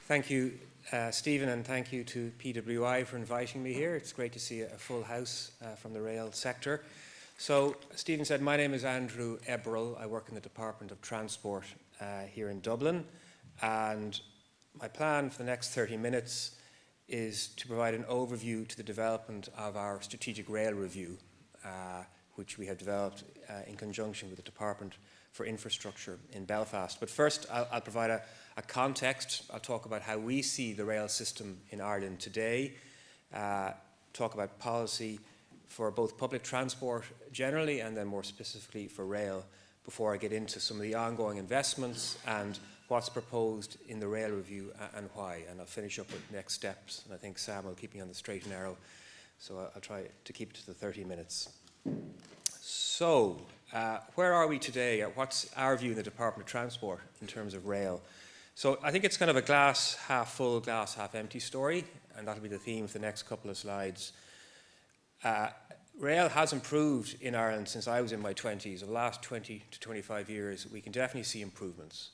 Thank you, Stephen, and thank you to PWI for inviting me here. It's great to see a full house from the rail sector. So, Stephen said, my name is Andrew Ebrill. I work in the Department of Transport here in Dublin, and my plan for the next 30 minutes is to provide an overview to the development of our strategic rail review, which we have developed in conjunction with the Department for Infrastructure in Belfast. But first, I'll provide a context. I'll talk about how we see the rail system in Ireland today, talk about policy for both public transport generally and then more specifically for rail, before I get into some of the ongoing investments and what's proposed in the rail review and why. And I'll finish up with next steps. And I think Sam will keep me on the straight and narrow, so I'll try to keep it to the 30 minutes. So, where are we today? What's our view in the Department of Transport in terms of rail? So I think it's kind of a glass half full, glass half empty story, and that'll be the theme for the next couple of slides. Rail has improved in Ireland since I was in my 20s. Over the last 20 to 25 years, we can definitely see improvements.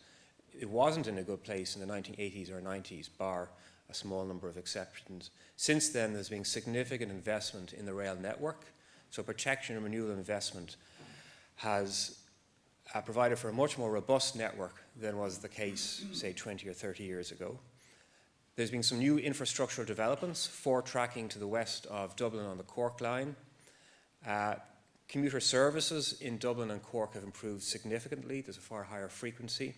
It wasn't in a good place in the 1980s or 90s, bar a small number of exceptions. Since then, there's been significant investment in the rail network. So protection and renewal investment has provided for a much more robust network than was the case, say, 20 or 30 years ago. There's been some new infrastructural developments, tracking to the west of Dublin on the Cork line. Commuter services in Dublin and Cork have improved significantly. There's a far higher frequency.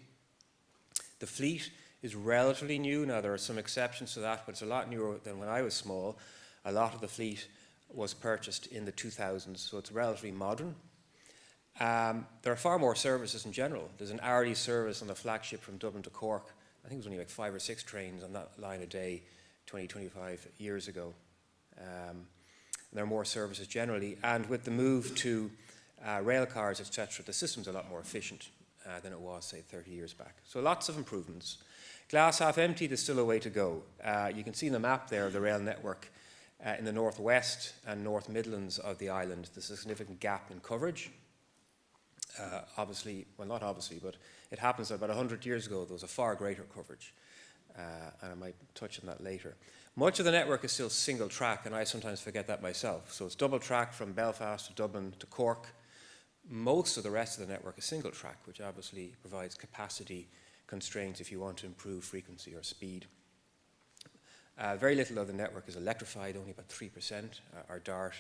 The fleet is relatively new. Now, there are some exceptions to that, but it's a lot newer than when I was small. A lot of the fleet was purchased in the 2000s, so it's relatively modern. There are far more services in general. There's an hourly service on the flagship from Dublin to Cork. I think it was only like 5 or 6 trains on that line a day 20, 25 years ago. There are more services generally, and with the move to rail cars, etc., the system's a lot more efficient than it was, say, 30 years back. So lots of improvements. Glass half empty, there's still a way to go. You can see in the map there of the rail network in the northwest and North Midlands of the island, there's a significant gap in coverage. Obviously, well, not obviously, but it happens that about 100 years ago there was a far greater coverage, and I might touch on that later. Much of the network is still single track, and I sometimes forget that myself. So it's double track from Belfast to Dublin to Cork. Most of the rest of the network is single track, which obviously provides capacity constraints if you want to improve frequency or speed. Very little of the network is electrified, only about 3%. Our DART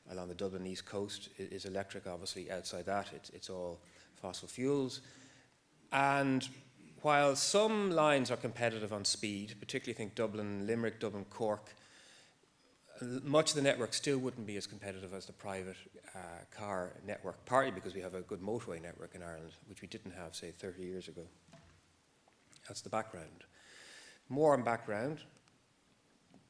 along the Dublin East Coast is electric, obviously. Outside that, it's all fossil fuels. And while some lines are competitive on speed, particularly think Dublin, Limerick, Dublin, Cork, much of the network still wouldn't be as competitive as the private car network, partly because we have a good motorway network in Ireland, which we didn't have, say, 30 years ago. That's the background. More on background.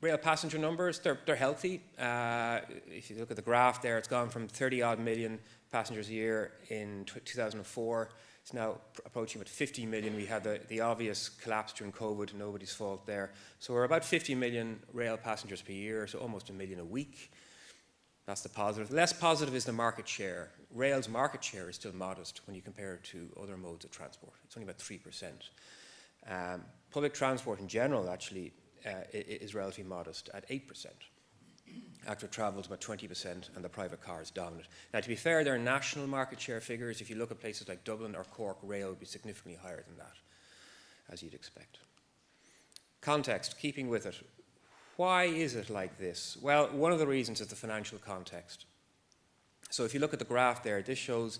Rail passenger numbers, they're healthy. If you look at the graph there, it's gone from 30-odd million passengers a year in 2004. It's now approaching about 50 million. We had the obvious collapse during COVID, nobody's fault there. So we're about 50 million rail passengers per year, so almost a million a week. That's the positive. Less positive is the market share. Rail's market share is still modest when you compare it to other modes of transport. It's only about 3%. Public transport in general, actually, is relatively modest at 8%. Active travel is about 20%, and the private car is dominant. Now, to be fair, there are national market share figures. If you look at places like Dublin or Cork, rail would be significantly higher than that, as you'd expect. Context, keeping with it. Why is it like this? Well, one of the reasons is the financial context. So if you look at the graph there, this shows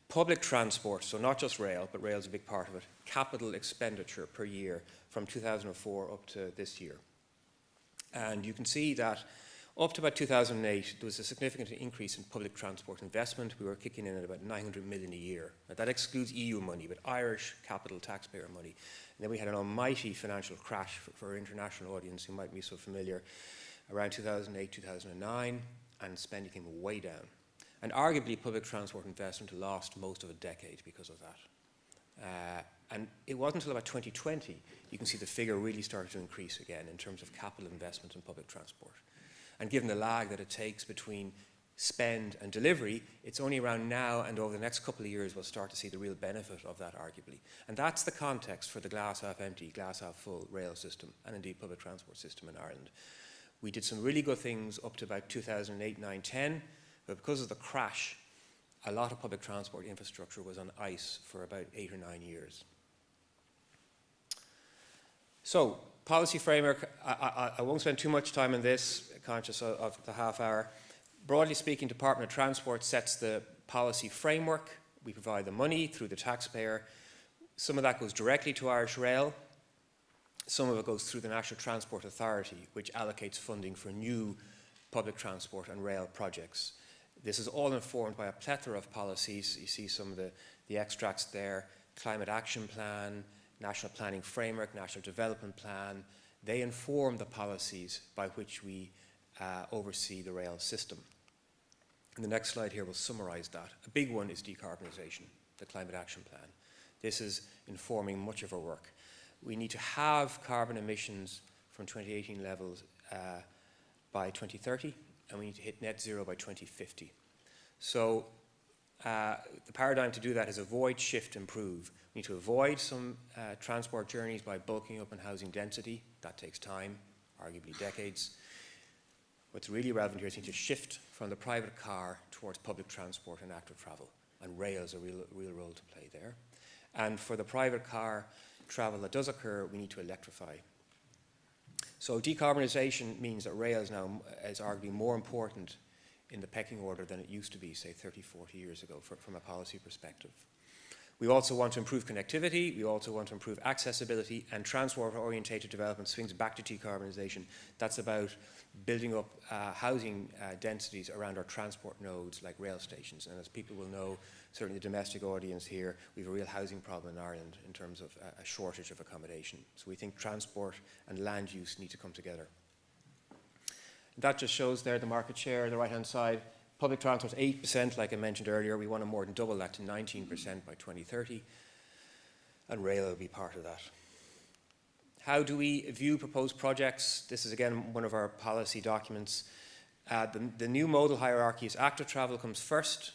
public transport, so not just rail, but rail is a big part of it, capital expenditure per year from 2004 up to this year. And you can see that up to about 2008, there was a significant increase in public transport investment. We were kicking in at about 900 million a year. Now, that excludes EU money, but Irish capital taxpayer money. And then we had an almighty financial crash for our international audience who might be so familiar around 2008, 2009, and spending came way down. And arguably, public transport investment lost most of a decade because of that. And it wasn't until about 2020 you can see the figure really started to increase again in terms of capital investment in public transport. And given the lag that it takes between spend and delivery, it's only around now and over the next couple of years we'll start to see the real benefit of that, arguably. And that's the context for the glass half empty, glass half full rail system and indeed public transport system in Ireland. We did some really good things up to about 2008, 9, 10, but because of the crash, a lot of public transport infrastructure was on ice for about 8 or 9 years. So, policy framework, I won't spend too much time on this, conscious of the half hour. Broadly speaking, Department of Transport sets the policy framework. We provide the money through the taxpayer. Some of that goes directly to Irish Rail. Some of it goes through the National Transport Authority, which allocates funding for new public transport and rail projects. This is all informed by a plethora of policies. You see some of the extracts there: Climate Action Plan, National Planning Framework, National Development Plan. They inform the policies by which we oversee the rail system. And the next slide here will summarise that. A big one is decarbonisation, the Climate Action Plan. This is informing much of our work. We need to have carbon emissions from 2018 levels by 2030, and we need to hit net zero by 2050. So the paradigm to do that is avoid, shift, improve. We need to avoid some transport journeys by bulking up and housing density. That takes time, arguably decades. What's really relevant here is we need to shift from the private car towards public transport and active travel, and rail has a real role to play there. And for the private car travel that does occur, we need to electrify. So decarbonisation means that rail is now arguably more important in the pecking order than it used to be, say, 30, 40 years ago from a policy perspective. We also want to improve connectivity, we also want to improve accessibility, and transport-orientated development swings back to decarbonisation. That's about building up housing densities around our transport nodes like rail stations. And as people will know, certainly the domestic audience here, we have a real housing problem in Ireland in terms of a shortage of accommodation. So we think transport and land use need to come together. That just shows there the market share, the right-hand side. Public transport, 8%, like I mentioned earlier. We want to more than double that to 19% by 2030. And rail will be part of that. How do we view proposed projects? This is, again, one of our policy documents. The new modal hierarchy is active travel comes first,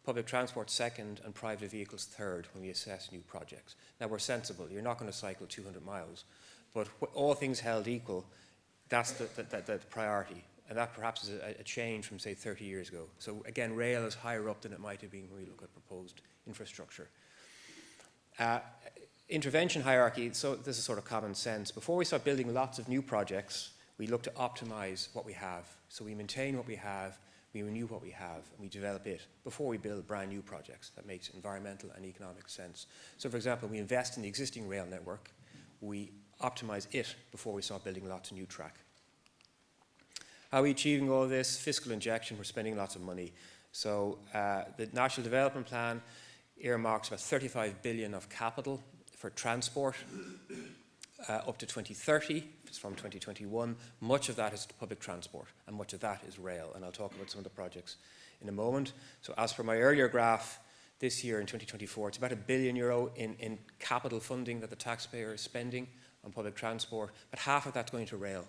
public transport second, and private vehicles third when we assess new projects. Now, we're sensible. You're not going to cycle 200 miles. But all things held equal, that's the priority. And that perhaps is a change from, say, 30 years ago. So again, rail is higher up than it might have been when we look at proposed infrastructure. Intervention hierarchy, so this is sort of common sense. Before we start building lots of new projects, we look to optimize what we have. So we maintain what we have, we renew what we have, and we develop it before we build brand new projects. That makes environmental and economic sense. So for example, we invest in the existing rail network, we optimize it before we start building lots of new track. How are we achieving all this? Fiscal injection, we're spending lots of money. So the National Development Plan earmarks about 35 billion of capital for transport up to 2030. It's from 2021. Much of that is public transport, and much of that is rail. And I'll talk about some of the projects in a moment. So as per my earlier graph, this year in 2024, it's about €1 billion in capital funding that the taxpayer is spending on public transport, but half of that's going to rail.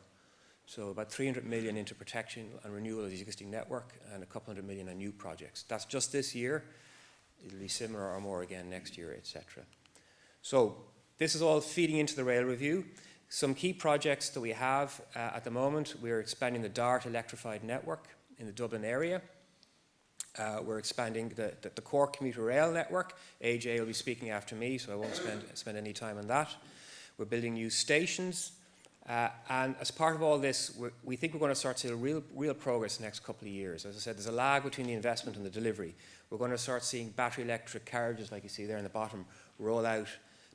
So about 300 million into protection and renewal of the existing network, and a couple hundred million on new projects. That's just this year. It'll be similar or more again next year, etc. So this is all feeding into the rail review. Some key projects that we have at the moment: we're expanding the DART electrified network in the Dublin area. We're expanding the core commuter rail network. AJ will be speaking after me, so I won't spend any time on that. We're building new stations. And as part of all this, we think we're going to start seeing real progress in the next couple of years. As I said, there's a lag between the investment and the delivery. We're going to start seeing battery electric carriages, like you see there in the bottom, roll out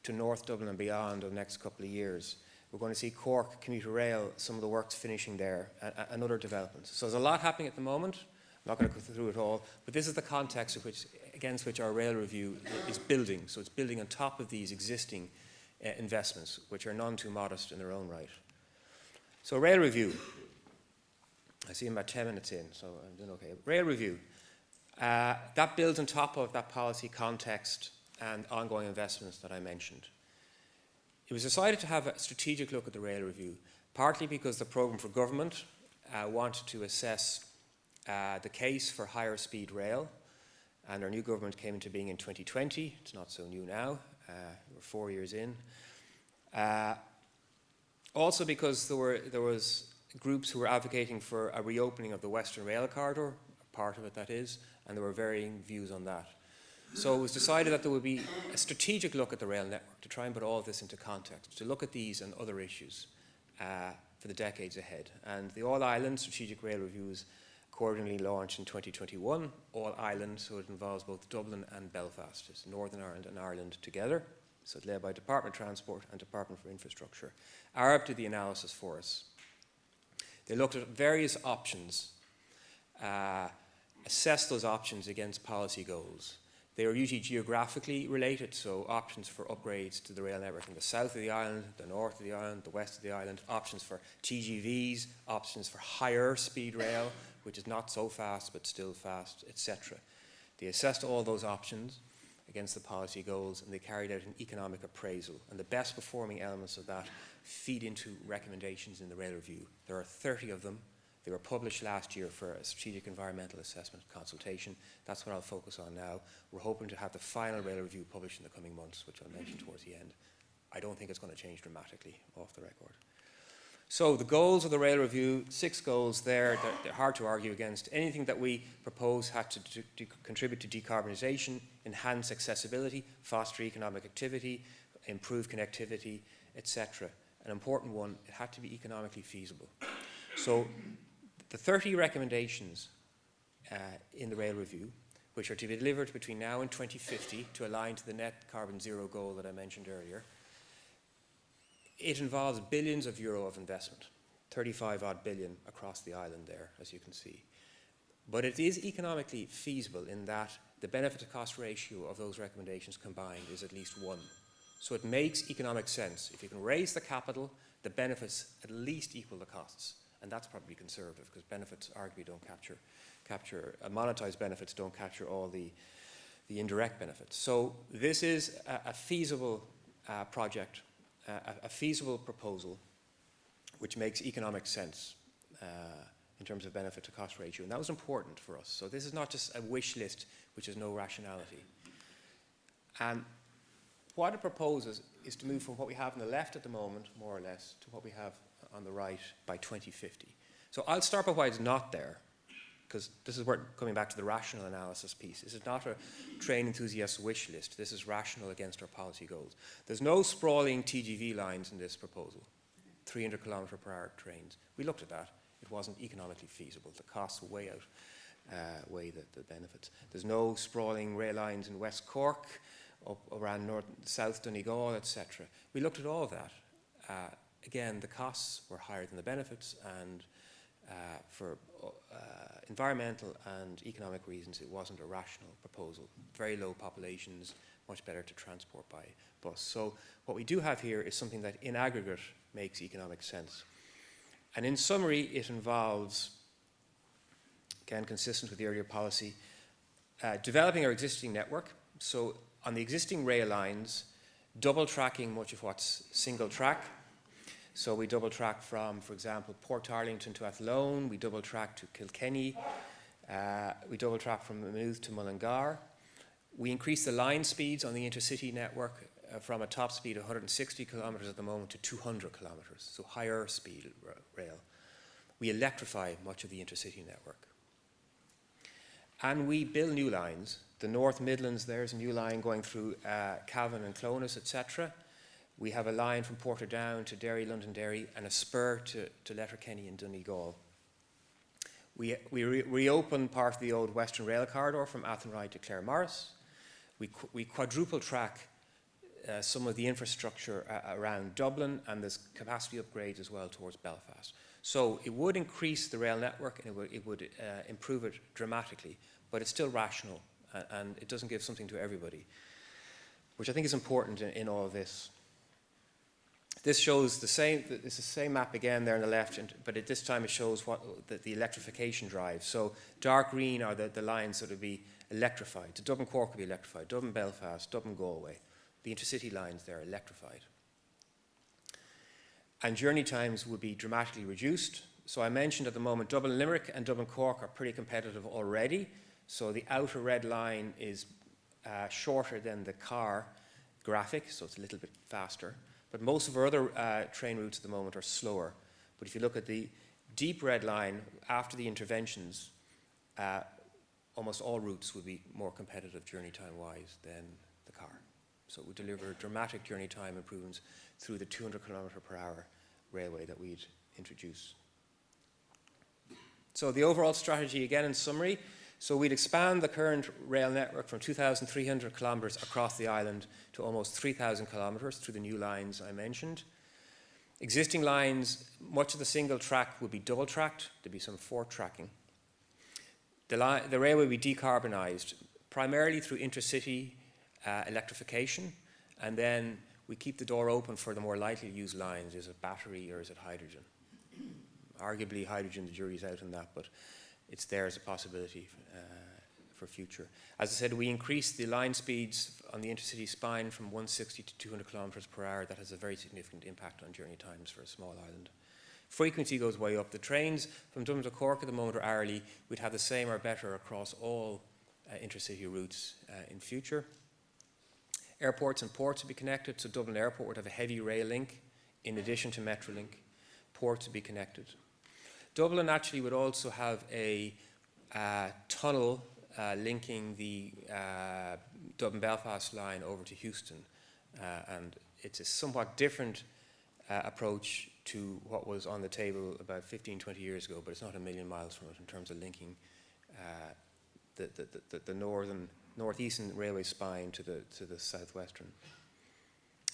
to North Dublin and beyond over the next couple of years. We're going to see Cork commuter rail, some of the works finishing there, and other developments. So there's a lot happening at the moment. I'm not going to go through it all, but this is the context against which our rail review is building. So it's building on top of these existing investments, which are none too modest in their own right. So rail review. I see I'm about 10 minutes in, so I'm doing okay. Rail review. That builds on top of that policy context and ongoing investments that I mentioned. It was decided to have a strategic look at the rail review, partly because the programme for government wanted to assess the case for higher speed rail, and our new government came into being in 2020. It's not so new now. We're 4 years in. Also because there was groups who were advocating for a reopening of the Western Rail Corridor, part of it that is, and there were varying views on that. So it was decided that there would be a strategic look at the rail network to try and put all of this into context, to look at these and other issues for the decades ahead. And the All-Ireland Strategic Rail Reviews accordingly launched in 2021, All-Ireland, so it involves both Dublin and Belfast. It's Northern Ireland and Ireland together. So it's led by Department of Transport and Department for Infrastructure. ARB did the analysis for us. They looked at various options, assessed those options against policy goals. They were usually geographically related, so options for upgrades to the rail network in the south of the island, the north of the island, the west of the island, options for TGVs, options for higher speed rail, which is not so fast but still fast, etc. They assessed all those options against the policy goals, and they carried out an economic appraisal. And the best performing elements of that feed into recommendations in the rail review. There are 30 of them. They were published last year for a strategic environmental assessment consultation. That's what I'll focus on now. We're hoping to have the final rail review published in the coming months, which I'll mention towards the end. I don't think it's going to change dramatically off the record. So the goals of the rail review, 6 goals there. They're hard to argue against. Anything that we propose had to contribute to decarbonisation, enhance accessibility, foster economic activity, improve connectivity, etc. An important one, it had to be economically feasible. So the 30 recommendations in the rail review, which are to be delivered between now and 2050 to align to the net carbon zero goal that I mentioned earlier, it involves billions of euro of investment, 35 odd billion across the island there, as you can see. But it is economically feasible in that the benefit to cost ratio of those recommendations combined is at least 1. So it makes economic sense. If you can raise the capital, the benefits at least equal the costs. And that's probably conservative, because benefits arguably don't monetized benefits don't capture all the indirect benefits. So this is a feasible project, a feasible proposal, which makes economic sense in terms of benefit to cost ratio. And that was important for us. So this is not just a wish list, which has no rationality. And what it proposes is to move from what we have on the left at the moment, more or less, to what we have on the right by 2050. So I'll start by why it's not there, because this is where coming back to the rational analysis piece. This is not a train enthusiast wish list. This is rational against our policy goals. There's no sprawling TGV lines in this proposal, 300 kilometre per hour trains. We looked at that. It wasn't economically feasible. The costs way outweigh the benefits. There's no sprawling rail lines in West Cork, up around South Donegal, etc. We looked at all of that. Again, the costs were higher than the benefits, and for environmental and economic reasons, it wasn't a rational proposal. Very low populations, much better to transport by bus. So what we do have here is something that in aggregate makes economic sense. And in summary, it involves, again, consistent with the earlier policy, developing our existing network. So on the existing rail lines, double tracking much of what's single track. So we double track from, for example, Portarlington to Athlone. We double track to Kilkenny. We double track from Maynooth to Mullingar. We increase the line speeds on the intercity network from a top speed of 160 kilometres at the moment to 200 kilometres, so higher speed rail. We electrify much of the intercity network. And we build new lines. The North Midlands, there's a new line going through Cavan and Clones, etc. We have a line from Portadown to Derry, Londonderry, and a spur to Letterkenny and Donegal. We reopen part of the old Western Rail Corridor from Athenry to Claremorris. We quadruple track some of the infrastructure around Dublin, and there's capacity upgrades as well towards Belfast. So it would increase the rail network, and it would improve it dramatically, but it's still rational, and it doesn't give something to everybody, which I think is important in all of this. This shows it's the same map again there on the left, but at this time it shows what the electrification drive. So dark green are the lines that would be electrified. So Dublin Cork would be electrified, Dublin Belfast, Dublin Galway. The intercity lines there are electrified. And journey times would be dramatically reduced. So I mentioned at the moment Dublin Limerick and Dublin Cork are pretty competitive already. So the outer red line is shorter than the car graphic, so it's a little bit faster. But most of our other train routes at the moment are slower. But if you look at the deep red line, after the interventions, almost all routes would be more competitive journey time-wise than the car. So it would deliver dramatic journey time improvements through the 200 kilometre per hour railway that we'd introduce. So the overall strategy, again in summary, so we'd expand the current rail network from 2,300 kilometres across the island to almost 3,000 kilometres through the new lines I mentioned. Existing lines, much of the single track would be double tracked. There'd be some four tracking. The railway would be decarbonised, primarily through intercity electrification, and then we keep the door open for the more lightly used lines. Is it battery or is it hydrogen? Arguably hydrogen, the jury's out on that, but it's there as a possibility for future. As I said, we increased the line speeds on the intercity spine from 160 to 200 kilometres per hour. That has a very significant impact on journey times for a small island. Frequency goes way up. The trains from Dublin to Cork at the moment are hourly. We'd have the same or better across all intercity routes in future. Airports and ports would be connected, so Dublin Airport would have a heavy rail link in addition to Metrolink. Ports would be connected. Dublin actually would also have a tunnel linking the Dublin-Belfast line over to Houston, and it's a somewhat different approach to what was on the table about 15, 20 years ago, but it's not a million miles from it in terms of linking the northeastern railway spine to the southwestern.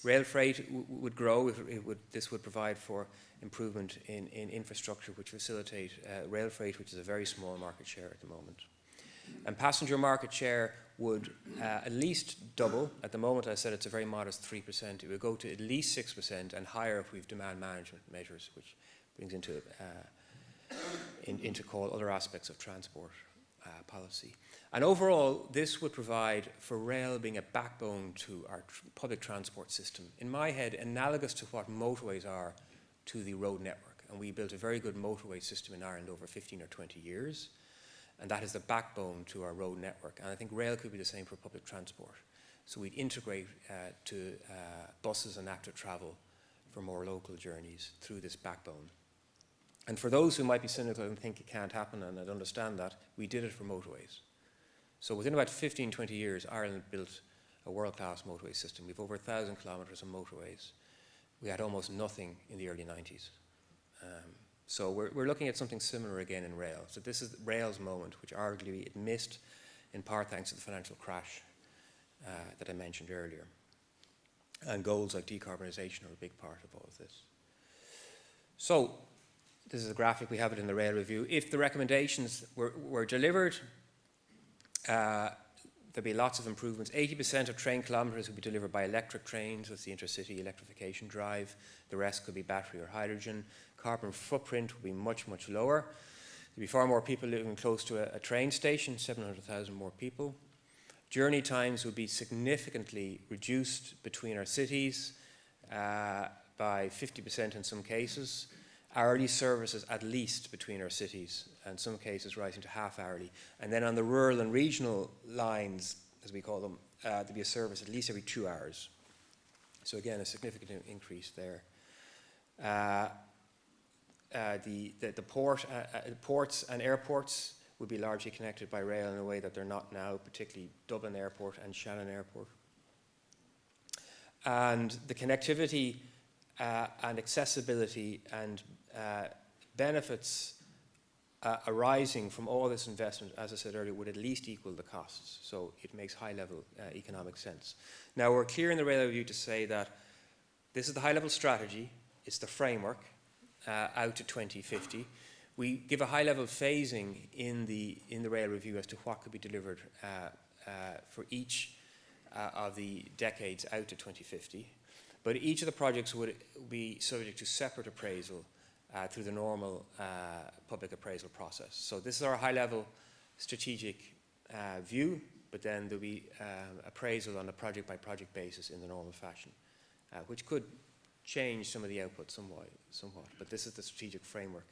Rail freight would grow. This would provide for improvement in infrastructure which facilitate rail freight, which is a very small market share at the moment. And passenger market share would at least double. At the moment, I said it's a very modest 3%. It would go to at least 6% and higher if we have demand management measures, which brings into call other aspects of transport policy. And overall, this would provide for rail being a backbone to our public transport system. In my head, analogous to what motorways are to the road network. And we built a very good motorway system in Ireland over 15 or 20 years. And that is the backbone to our road network. And I think rail could be the same for public transport. So we'd integrate to buses and active travel for more local journeys through this backbone. And for those who might be cynical and think it can't happen, and I'd understand that, we did it for motorways. So within about 15, 20 years, Ireland built a world-class motorway system. We've over 1,000 kilometres of motorways. We had almost nothing in the early 90s. So we're looking at something similar again in rail. So this is rail's moment, which arguably it missed in part thanks to the financial crash that I mentioned earlier. And goals like decarbonisation are a big part of all of this. So this is a graphic, we have it in the rail review. If the recommendations were delivered, there'd be lots of improvements. 80% of train kilometres would be delivered by electric trains. That's the intercity electrification drive. The rest could be battery or hydrogen. Carbon footprint would be much, much lower. There'd be far more people living close to a train station, 700,000 more people. Journey times would be significantly reduced between our cities by 50% in some cases. Hourly services at least between our cities, and some cases rising to half hourly. And then on the rural and regional lines, as we call them, there'd be a service at least every 2 hours. So again, a significant increase there. The ports and airports would be largely connected by rail in a way that they're not now, particularly Dublin Airport and Shannon Airport. And the connectivity and accessibility and benefits arising from all this investment, as I said earlier, would at least equal the costs. So it makes high-level economic sense. Now, we're clear in the rail review to say that this is the high-level strategy. It's the framework out to 2050. We give a high-level phasing in the rail review as to what could be delivered for each of the decades out to 2050. But each of the projects would be subject to separate appraisal through the normal public appraisal process. So this is our high-level strategic view, but then there'll be appraisal on a project-by-project basis in the normal fashion, which could change some of the output somewhat. But this is the strategic framework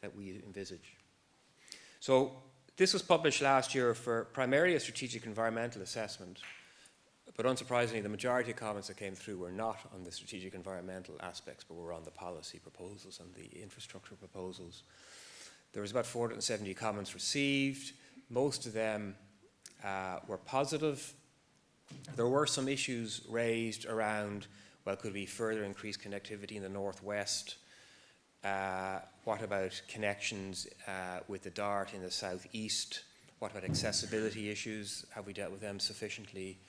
that we envisage. So this was published last year for primarily a strategic environmental assessment, but unsurprisingly, the majority of comments that came through were not on the strategic environmental aspects, but were on the policy proposals and the infrastructure proposals. There was about 470 comments received. Most of them were positive. There were some issues raised around, well, could we further increase connectivity in the northwest? What about connections with the DART in the southeast? What about accessibility issues? Have we dealt with them sufficiently?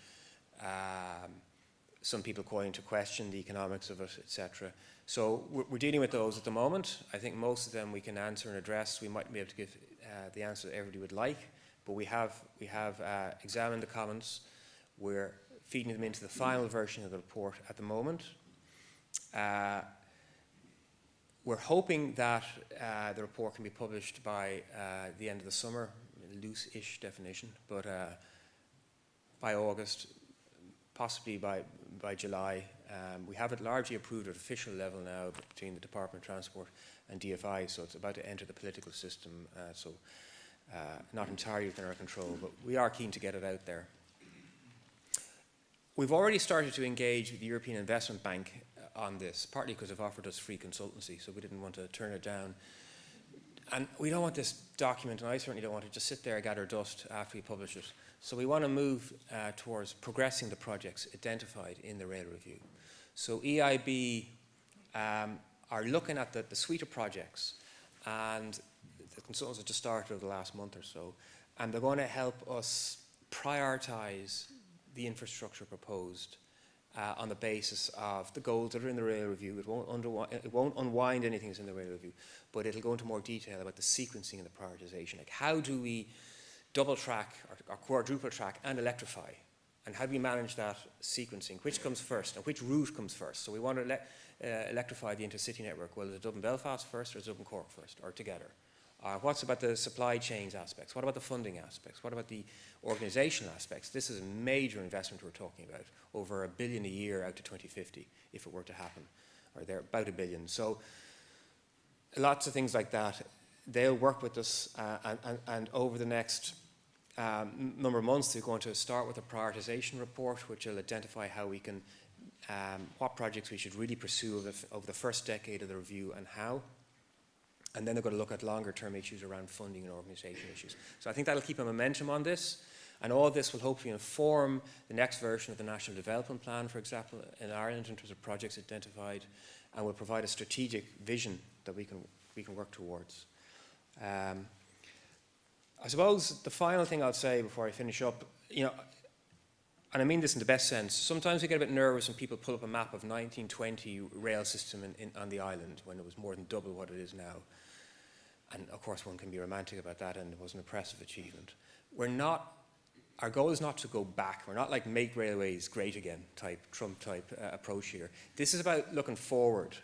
Some people calling into question the economics of it, etc. So we're dealing with those at the moment. I think most of them we can answer and address. We might be able to give the answer that everybody would like, but we have examined the comments. We're feeding them into the final version of the report at the moment. We're hoping that the report can be published by the end of the summer, loose-ish definition, but by August, possibly by July. We have it largely approved at official level now between the Department of Transport and DFI, so it's about to enter the political system, so not entirely within our control, but we are keen to get it out there. We've already started to engage with the European Investment Bank on this, partly because they've offered us free consultancy, so we didn't want to turn it down. And we don't want this document, and I certainly don't want to just sit there and gather dust after we publish it. So we want to move towards progressing the projects identified in the rail review. So EIB are looking at the suite of projects, and the consultants have just started over the last month or so, and they're going to help us prioritize the infrastructure proposed on the basis of the goals that are in the rail review. It won't unwind anything that's in the rail review, but it'll go into more detail about the sequencing and the prioritization. Like, how do we double track or quadruple track and electrify? And how do we manage that sequencing? Which comes first and which route comes first? So we want to electrify the intercity network. Well, is it Dublin-Belfast first, or is it Dublin-Cork first, or together? What's about the supply chains aspects? What about the funding aspects? What about the organizational aspects? This is a major investment we're talking about, over $1 billion a year out to 2050, if it were to happen, or they're about $1 billion. So lots of things like that. They'll work with us, and over the next number of months, they're going to start with a prioritization report, which will identify how we can, what projects we should really pursue over the first decade of the review and how. And then they're going to look at longer term issues around funding and organisation issues. So I think that'll keep a momentum on this. And all this will hopefully inform the next version of the National Development Plan, for example, in Ireland in terms of projects identified, and will provide a strategic vision that we can work towards. I suppose the final thing I'll say before I finish up, and I mean this in the best sense, sometimes we get a bit nervous when people pull up a map of 1920 rail system on the island when it was more than double what it is now. And of course one can be romantic about that, and it was an impressive achievement. Our goal is not to go back. We're not like make railways great again type, Trump type approach here. This is about looking forward.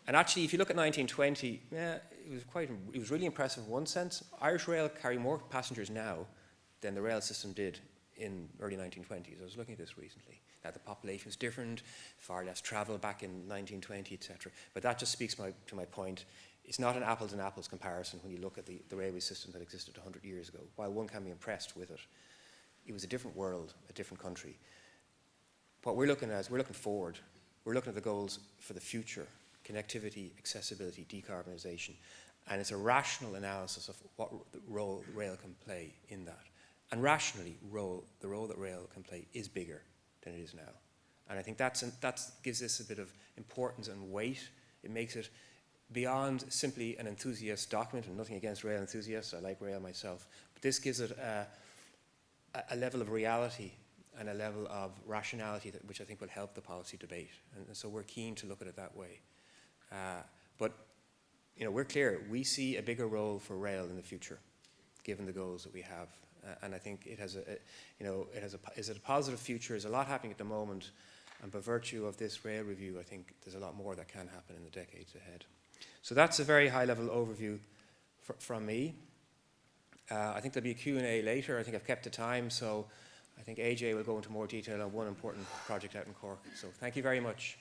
And actually, if you look at 1920, it was really impressive in one sense. Irish Rail carry more passengers now than the rail system did in early 1920s. I was looking at this recently. Now the population is different, far less travel back in 1920, etc. But that just speaks to my point. It's not an apples and apples comparison when you look at the railway system that existed 100 years ago. While one can be impressed with it, it was a different world, a different country. What we're looking at is we're looking forward. We're looking at the goals for the future: connectivity, accessibility, decarbonisation. And it's a rational analysis of what role rail can play in that. And rationally, the role that rail can play is bigger than it is now. And I think that gives this a bit of importance and weight. It makes it beyond simply an enthusiast document, and nothing against rail enthusiasts. I like rail myself. But this gives it a level of reality and a level of rationality which I think will help the policy debate. And so we're keen to look at it that way. But we're clear. We see a bigger role for rail in the future, given the goals that we have. And I think it has is it a positive future? There's a lot happening at the moment, and by virtue of this rail review, I think there's a lot more that can happen in the decades ahead. So that's a very high-level overview from me. I think there'll be a Q&A later. I think I've kept the time, so I think AJ will go into more detail on one important project out in Cork. So thank you very much.